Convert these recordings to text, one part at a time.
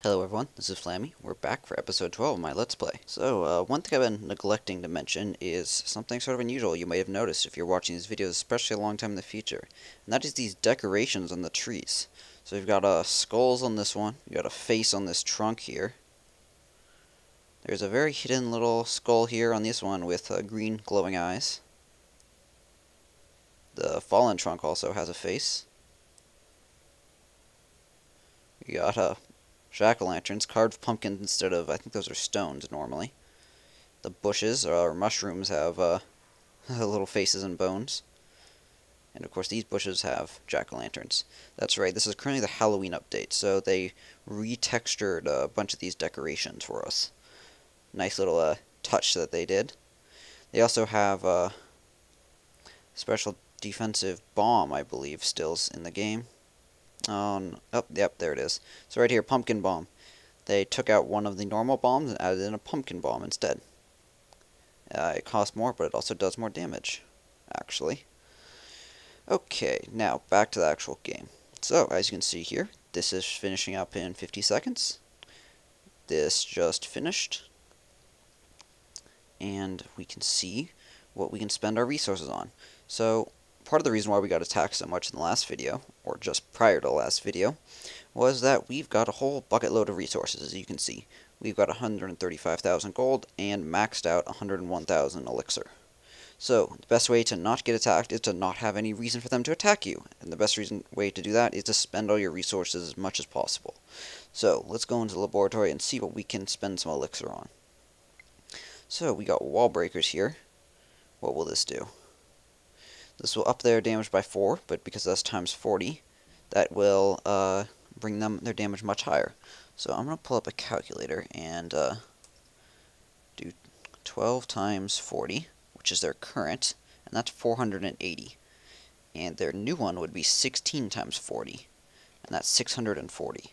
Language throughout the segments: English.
Hello everyone, this is Flammy. We're back for episode 12 of my Let's Play. So, one thing I've been neglecting to mention is something sort of unusual you may have noticed if you're watching these videos, especially a long time in the future. And that is these decorations on the trees. So you've got skulls on this one, you got a face on this trunk here. There's a very hidden little skull here on this one with green glowing eyes. The fallen trunk also has a face. You got jack-o'-lanterns, carved pumpkins instead of, I think those are stones normally. The bushes, or mushrooms, have little faces and bones. And of course these bushes have jack-o'-lanterns. That's right, this is currently the Halloween update, so they retextured a bunch of these decorations for us. Nice little touch that they did. They also have a special defensive bomb, I believe, still in the game. Oh, yep, there it is. So right here, pumpkin bomb. They took out one of the normal bombs and added in a pumpkin bomb instead. It costs more, but it also does more damage, actually. Okay, now back to the actual game. So, as you can see here, this is finishing up in 50 seconds. This just finished. And we can see what we can spend our resources on. So, part of the reason why we got attacked so much in the last video, or just prior to the last video, was that we've got a whole bucket load of resources, as you can see. We've got 135,000 gold and maxed out 101,000 elixir. So, the best way to not get attacked is to not have any reason for them to attack you. And the best way to do that is to spend all your resources as much as possible. So, let's go into the laboratory and see what we can spend some elixir on. So, we got wall breakers here. What will this do? This will up their damage by 4, but because that's times 40, that will bring their damage much higher. So I'm going to pull up a calculator and do 12 times 40, which is their current, and that's 480. And their new one would be 16 times 40, and that's 640.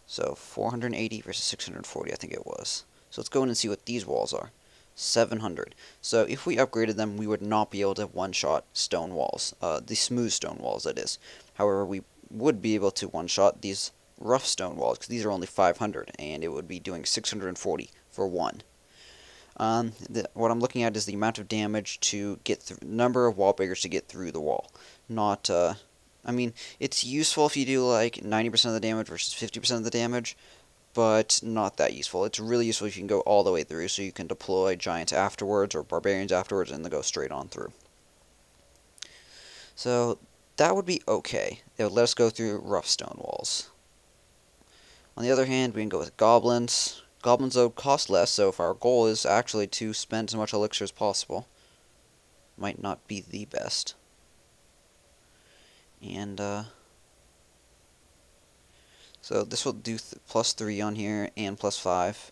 So 480 versus 640, I think it was. So let's go in and see what these walls are. 700. So if we upgraded them, we would not be able to one-shot stone walls. The smooth stone walls, that is. However, we would be able to one-shot these rough stone walls, because these are only 500, and it would be doing 640 for one. What I'm looking at is the amount of damage to get through, number of wall breakers to get through the wall. Not, I mean, it's useful if you do like 90% of the damage versus 50% of the damage, but not that useful. It's really useful if you can go all the way through, so you can deploy giants afterwards or barbarians afterwards and then go straight on through. So that would be okay. It would let us go through rough stone walls. On the other hand, we can go with goblins. Goblins, though, cost less, so if our goal is actually to spend as much elixir as possible, might not be the best. And, so this will do plus 3 on here and plus 5.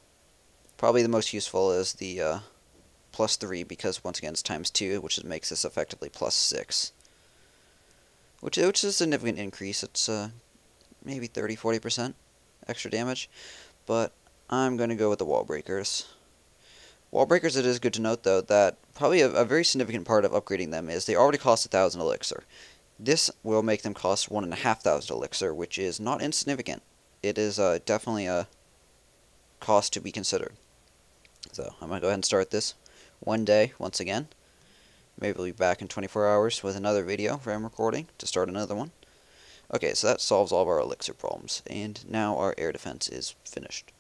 Probably the most useful is the plus 3 because once again it's times 2, which makes this effectively plus 6. Which is a significant increase. It's maybe 30-40% extra damage. But I'm going to go with the wall breakers. Wall breakers, it is good to note though that probably a very significant part of upgrading them is they already cost 1,000 elixir. This will make them cost 1,500 elixir, which is not insignificant. It is definitely a cost to be considered. So I'm going to go ahead and start this one day once again. Maybe we'll be back in 24 hours with another video where I'm recording to start another one. Okay, so that solves all of our elixir problems, and now our air defense is finished.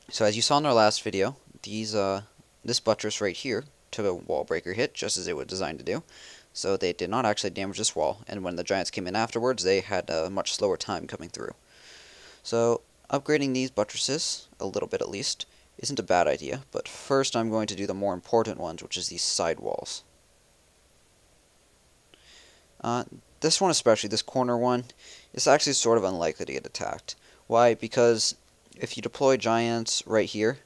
So as you saw in our last video, this buttress right here took a wall breaker hit, just as it was designed to do. So they did not actually damage this wall, and when the giants came in afterwards, they had a much slower time coming through. So upgrading these buttresses, a little bit at least, isn't a bad idea, but first I'm going to do the more important ones, which is these side walls. This one especially, this corner one, is actually sort of unlikely to get attacked. Why? Because if you deploy giants right here,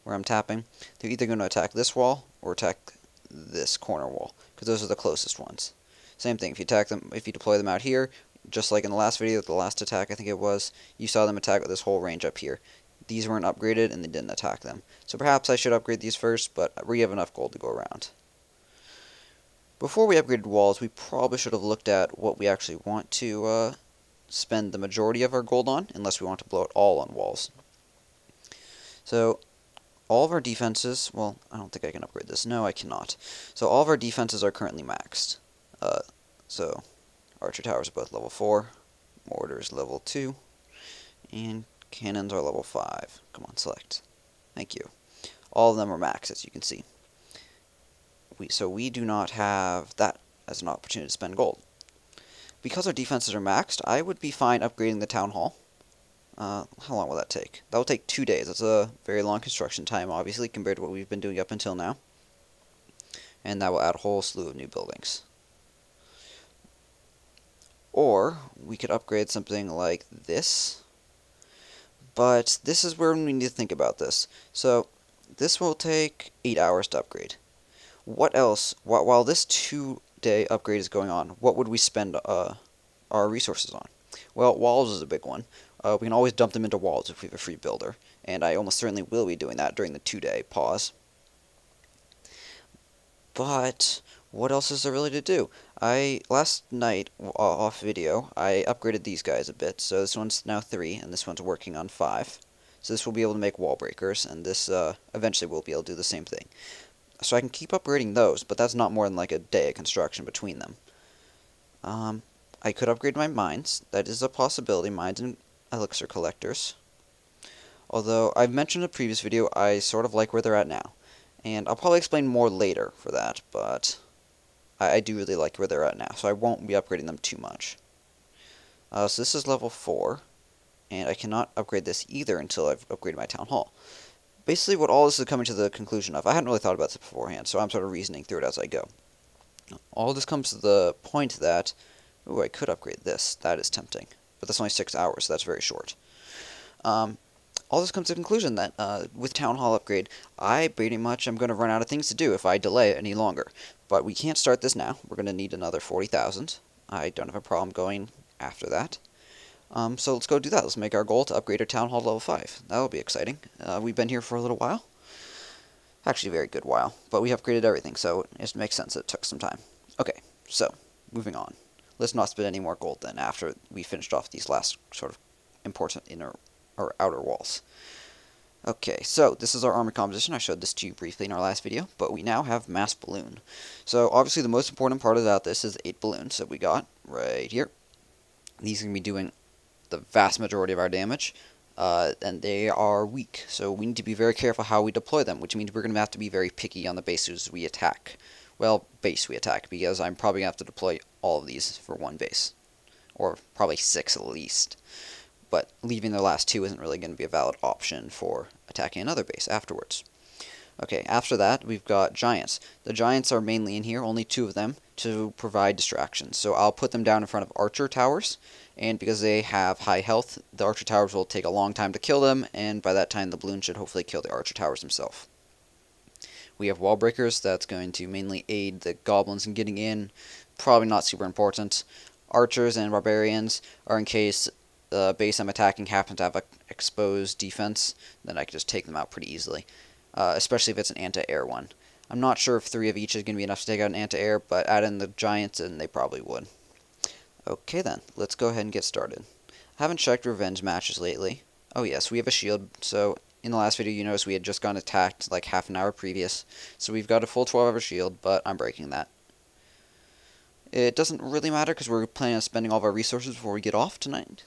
where I'm tapping, they're either going to attack this wall or attack this corner wall, because those are the closest ones. Same thing, if you deploy them out here, just like in the last video, the last attack I think it was, you saw them attack with this whole range up here. These weren't upgraded and they didn't attack them. So perhaps I should upgrade these first, but we have enough gold to go around. Before we upgraded walls, we probably should have looked at what we actually want to spend the majority of our gold on, unless we want to blow it all on walls. So all of our defenses, well, I don't think I can upgrade this. No, I cannot. So all of our defenses are currently maxed. So archer towers are both level 4, mortars level 2, and cannons are level 5. Come on, select. Thank you. All of them are maxed, as you can see. So we do not have that as an opportunity to spend gold. Because our defenses are maxed, I would be fine upgrading the town hall. How long will that take? That will take 2 days. That's a very long construction time, obviously, compared to what we've been doing up until now. And that will add a whole slew of new buildings. Or we could upgrade something like this. But this is where we need to think about this. So this will take 8 hours to upgrade. What else, while this 2-day upgrade is going on, what would we spend our resources on? Well, walls is a big one. We can always dump them into walls if we have a free builder, and I almost certainly will be doing that during the 2-day pause. But what else is there really to do? Last night, off video, I upgraded these guys a bit. So this one's now 3, and this one's working on 5. So this will be able to make wall breakers, and this eventually will be able to do the same thing. So I can keep upgrading those, but that's not more than like a day of construction between them. I could upgrade my mines. That is a possibility, mines and elixir collectors. Although, I've mentioned in a previous video, I sort of like where they're at now. And I'll probably explain more later for that, but I do really like where they're at now, so I won't be upgrading them too much. So this is level 4, and I cannot upgrade this either until I've upgraded my town hall. Basically, what all this is coming to the conclusion of, I hadn't really thought about this beforehand, so I'm sort of reasoning through it as I go. All this comes to the point that, ooh, I could upgrade this. That is tempting. But that's only 6 hours, so that's very short. All this comes to the conclusion that with Town Hall upgrade, I pretty much am going to run out of things to do if I delay it any longer. But we can't start this now. We're going to need another 40,000. I don't have a problem going after that. So let's go do that. Let's make our goal to upgrade our Town Hall to level 5. That'll be exciting. We've been here for a little while. Actually, a very good while. But we upgraded everything, so it makes sense that it took some time. Okay, so, moving on. Let's not spend any more gold then after we finished off these last sort of important inner or outer walls. Okay, so this is our army composition. I showed this to you briefly in our last video, but we now have mass balloon. So obviously the most important part about this is 8 balloons that we got right here. These are going to be doing the vast majority of our damage, and they are weak. So we need to be very careful how we deploy them, which means we're going to have to be very picky on the bases we attack. Well, base we attack, because I'm probably going to have to deploy all of these for one base. Or probably 6 at least. But leaving the last 2 isn't really going to be a valid option for attacking another base afterwards. Okay, after that, we've got giants. The giants are mainly in here, only 2 of them, to provide distractions. So I'll put them down in front of archer towers, and because they have high health, the archer towers will take a long time to kill them, and by that time the balloon should hopefully kill the archer towers themselves. We have wall breakers. That's going to mainly aid the goblins in getting in. Probably not super important. Archers and barbarians are in case the base I'm attacking happens to have an exposed defense, then I can just take them out pretty easily. Especially if it's an anti-air one. I'm not sure if 3 of each is going to be enough to take out an anti-air, but add in the giants and they probably would. Okay then, let's go ahead and get started. I haven't checked revenge matches lately. Oh yes, we have a shield, so in the last video you noticed we had just gotten attacked like half an hour previous, so we've got a full 12-hour shield, but I'm breaking that. It doesn't really matter because we're planning on spending all of our resources before we get off tonight.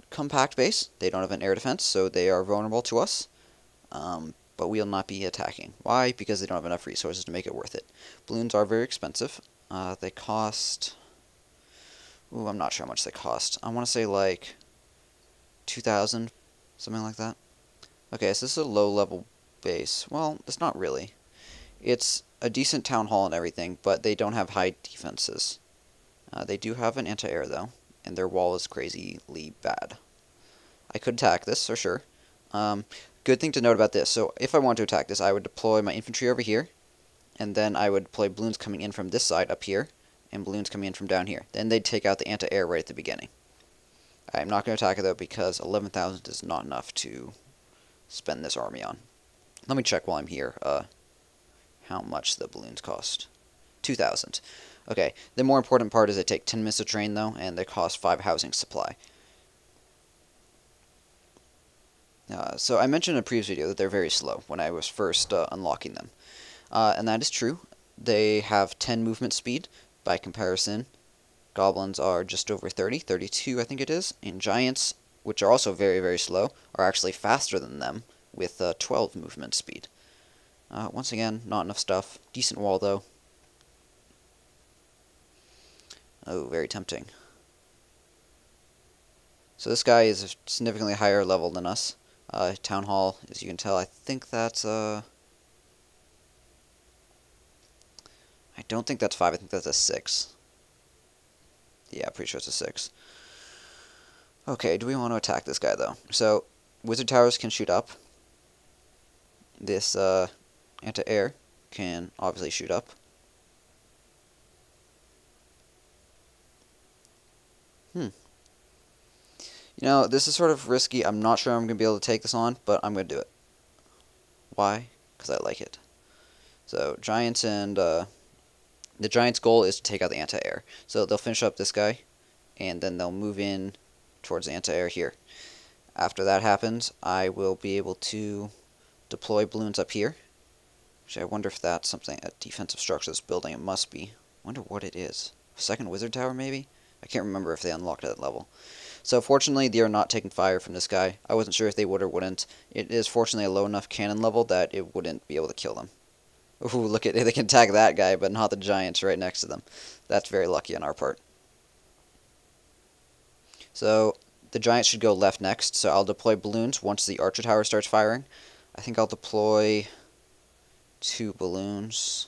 Compact base, they don't have an air defense, so they are vulnerable to us, but we'll not be attacking. Why? Because they don't have enough resources to make it worth it. Balloons are very expensive. They cost... Ooh, I'm not sure how much they cost. I want to say like 2,000, something like that. Okay, so this is a low-level base. Well, it's not really. It's a decent town hall and everything, but they don't have high defenses. They do have an anti-air, though, and their wall is crazily bad. I could attack this, for sure. Good thing to note about this. So if I want to attack this, I would deploy my infantry over here, and then I would deploy balloons coming in from this side up here, and balloons coming in from down here. Then they'd take out the anti-air right at the beginning. I'm not going to attack it, though, because 11,000 is not enough to spend this army on. Let me check while I'm here how much the balloons cost. 2,000. Okay, the more important part is they take 10 minutes to train, though, and they cost 5 housing supply. So I mentioned in a previous video that they're very slow when I was first unlocking them. And that is true. They have 10 movement speed. By comparison, goblins are just over 30, 32 I think it is, and giants, which are also very, very slow, are actually faster than them with 12 movement speed. Once again, not enough stuff. Decent wall, though. Oh, very tempting. So this guy is a significantly higher level than us. Town Hall, as you can tell, I think that's, I don't think that's 5, I think that's a 6. Yeah, pretty sure it's a 6. Okay, do we want to attack this guy, though? So, wizard towers can shoot up. This, anti-air can obviously shoot up. You know, this is sort of risky. I'm not sure I'm going to be able to take this on, but I'm going to do it. Why? Because I like it. So, giants and, the giant's goal is to take out the anti-air. So they'll finish up this guy, and then they'll move in towards the anti-air here. After that happens, I will be able to deploy balloons up here. Actually, I wonder if that's something, a defensive structure of this building. It must be. I wonder what it is. Second wizard tower, maybe? I can't remember if they unlocked at that level. So fortunately, they are not taking fire from this guy. I wasn't sure if they would or wouldn't. It is fortunately a low enough cannon level that it wouldn't be able to kill them. Ooh, look at, they can attack that guy, but not the giants right next to them. That's very lucky on our part. So, the giants should go left next, so I'll deploy balloons once the archer tower starts firing. I think I'll deploy 2 balloons.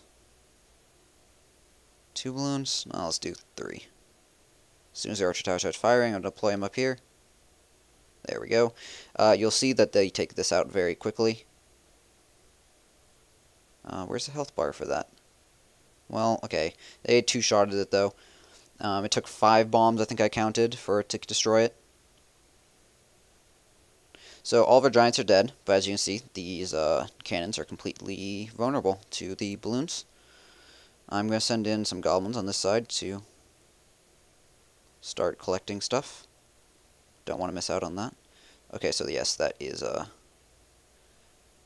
2 balloons? No, let's do 3. As soon as the archer tower starts firing, I'll deploy them up here. There we go. You'll see that they take this out very quickly. Where's the health bar for that? Well, okay. They 2-shotted it, though. It took 5 bombs, I think I counted, for it to destroy it. So all of our giants are dead, but as you can see, these cannons are completely vulnerable to the balloons. I'm going to send in some goblins on this side to start collecting stuff. Don't want to miss out on that. Okay, so yes, that is a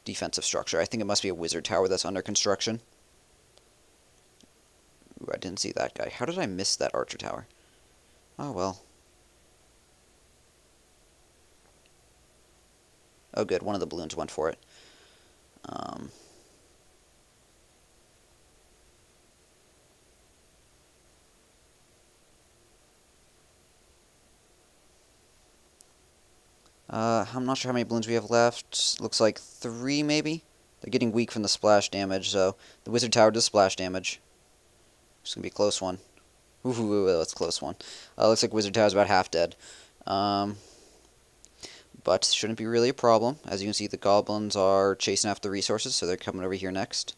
defensive structure. I think it must be a wizard tower that's under construction. Ooh, I didn't see that guy. How did I miss that archer tower? Oh, well. Oh, good. One of the balloons went for it. I'm not sure how many balloons we have left. Looks like 3, maybe? They're getting weak from the splash damage, so the wizard tower does splash damage. It's going to be a close one. Ooh, that's a close one. Looks like wizard tower's about half dead. But shouldn't be really a problem. As you can see, the goblins are chasing after the resources, so they're coming over here next.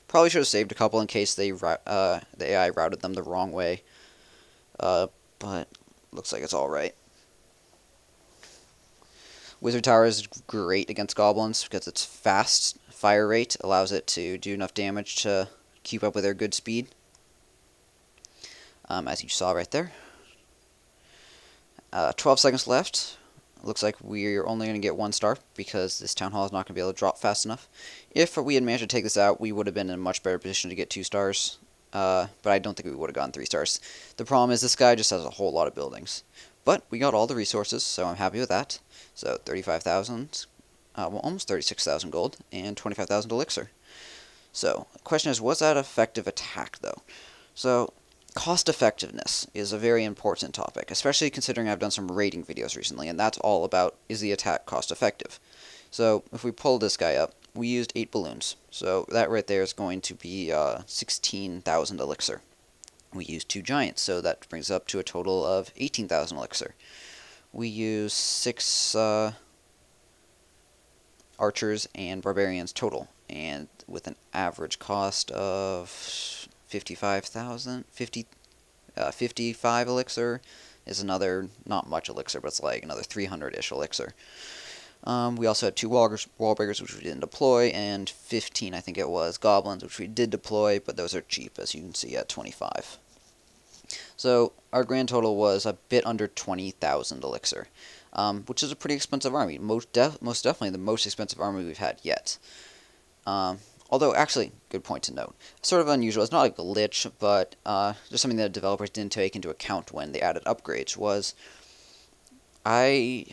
Probably should have saved a couple in case they the AI routed them the wrong way. But looks like it's alright. Wizard Tower is great against goblins because its fast fire rate allows it to do enough damage to keep up with their good speed. As you saw right there. 12 seconds left. Looks like we're only going to get 1 star because this town hall is not going to be able to drop fast enough. If we had managed to take this out, we would have been in a much better position to get 2 stars. But I don't think we would have gotten 3 stars. The problem is this guy just has a whole lot of buildings. But we got all the resources, so I'm happy with that. So 35,000, well, almost 36,000 gold, and 25,000 elixir. So the question is, was that effective attack, though? So cost effectiveness is a very important topic, especially considering I've done some rating videos recently, and that's all about, is the attack cost effective? So if we pull this guy up, we used 8 balloons, so that right there is going to be 16,000 elixir. We used 2 giants, so that brings up to a total of 18,000 elixir. We used 6 archers and barbarians total, and with an average cost of 55 elixir is another, not much elixir, but it's like another 300-ish elixir. We also had 2 wall breakers, which we didn't deploy, and 15, I think it was, goblins, which we did deploy, but those are cheap, as you can see, at 25. So our grand total was a bit under 20,000 elixir, which is a pretty expensive army. Most definitely the most expensive army we've had yet. Although, actually, good point to note. Sort of unusual. It's not a glitch, but just something that developers didn't take into account when they added upgrades was I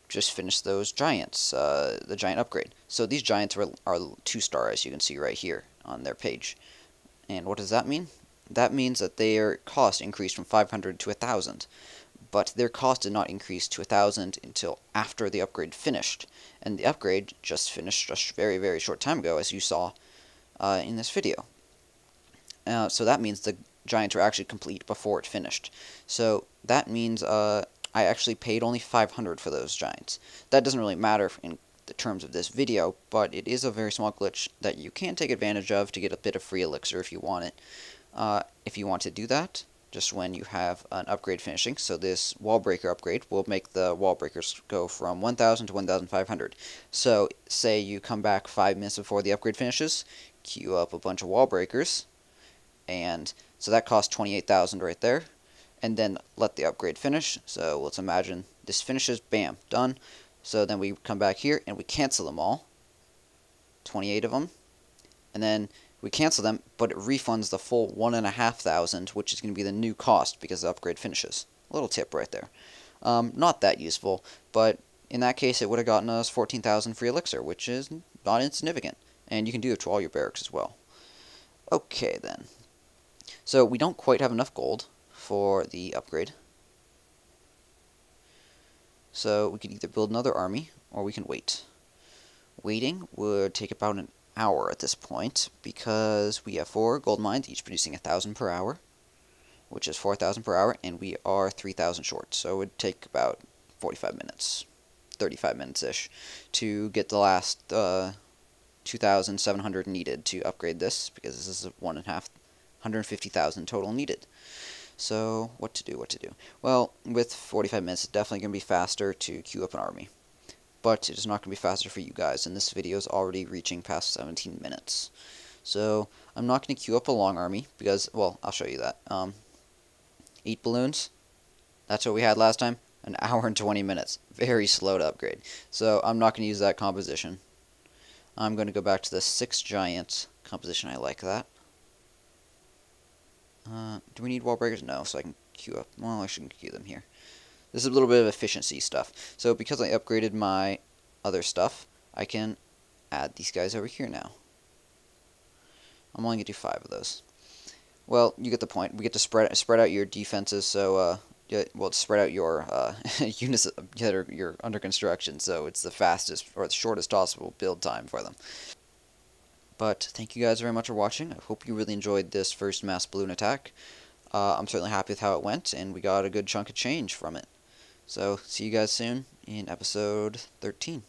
just finished those giants, the giant upgrade. So these giants are 2-star, as you can see right here on their page. And what does that mean? That means that their cost increased from 500 to 1,000. But their cost did not increase to 1,000 until after the upgrade finished. And the upgrade just finished just very, very short time ago, as you saw in this video. So that means the giants were actually complete before it finished. So that means I actually paid only 500 for those giants. That doesn't really matter in the terms of this video, but it is a very small glitch that you can take advantage of to get a bit of free elixir if you want it. If you want to do that, just when you have an upgrade finishing, so this wall breaker upgrade will make the wall breakers go from 1,000 to 1,500. So say you come back 5 minutes before the upgrade finishes, queue up a bunch of wall breakers, and so that costs 28,000 right there, and then let the upgrade finish. So let's imagine this finishes, bam, done. So then we come back here and we cancel them all, 28 of them, and then we cancel them, but it refunds the full 1,500, which is going to be the new cost because the upgrade finishes. A little tip right there. Not that useful, but in that case it would have gotten us 14,000 free elixir, which is not insignificant. And you can do it to all your barracks as well. Okay then. So we don't quite have enough gold for the upgrade. So we could either build another army, or we can wait. Waiting would take about an hour at this point, because we have 4 gold mines, each producing 1,000 per hour, which is 4,000 per hour, and we are 3,000 short. So it would take about 45 minutes, 35 minutes-ish, to get the last 2,700 needed to upgrade this, because this is 150,000 total needed. So, what to do? Well, with 45 minutes, it's definitely going to be faster to queue up an army. But it is not going to be faster for you guys, and this video is already reaching past 17 minutes. So, I'm not going to queue up a long army, because, well, I'll show you that. 8 balloons, that's what we had last time, an hour and 20 minutes. Very slow to upgrade. So, I'm not going to use that composition. I'm going to go back to the 6 giant composition. I like that. Do we need wall breakers? No, so I can queue up. Well, I shouldn't queue them here. This is a little bit of efficiency stuff. So because I upgraded my other stuff, I can add these guys over here now. I'm only going to do 5 of those. Well, you get the point. We get to spread out your defenses, so, well, spread out your units that you're under construction, so it's the fastest or the shortest possible build time for them. But thank you guys very much for watching. I hope you really enjoyed this first mass balloon attack. I'm certainly happy with how it went, and we got a good chunk of change from it. So, see you guys soon in episode 13.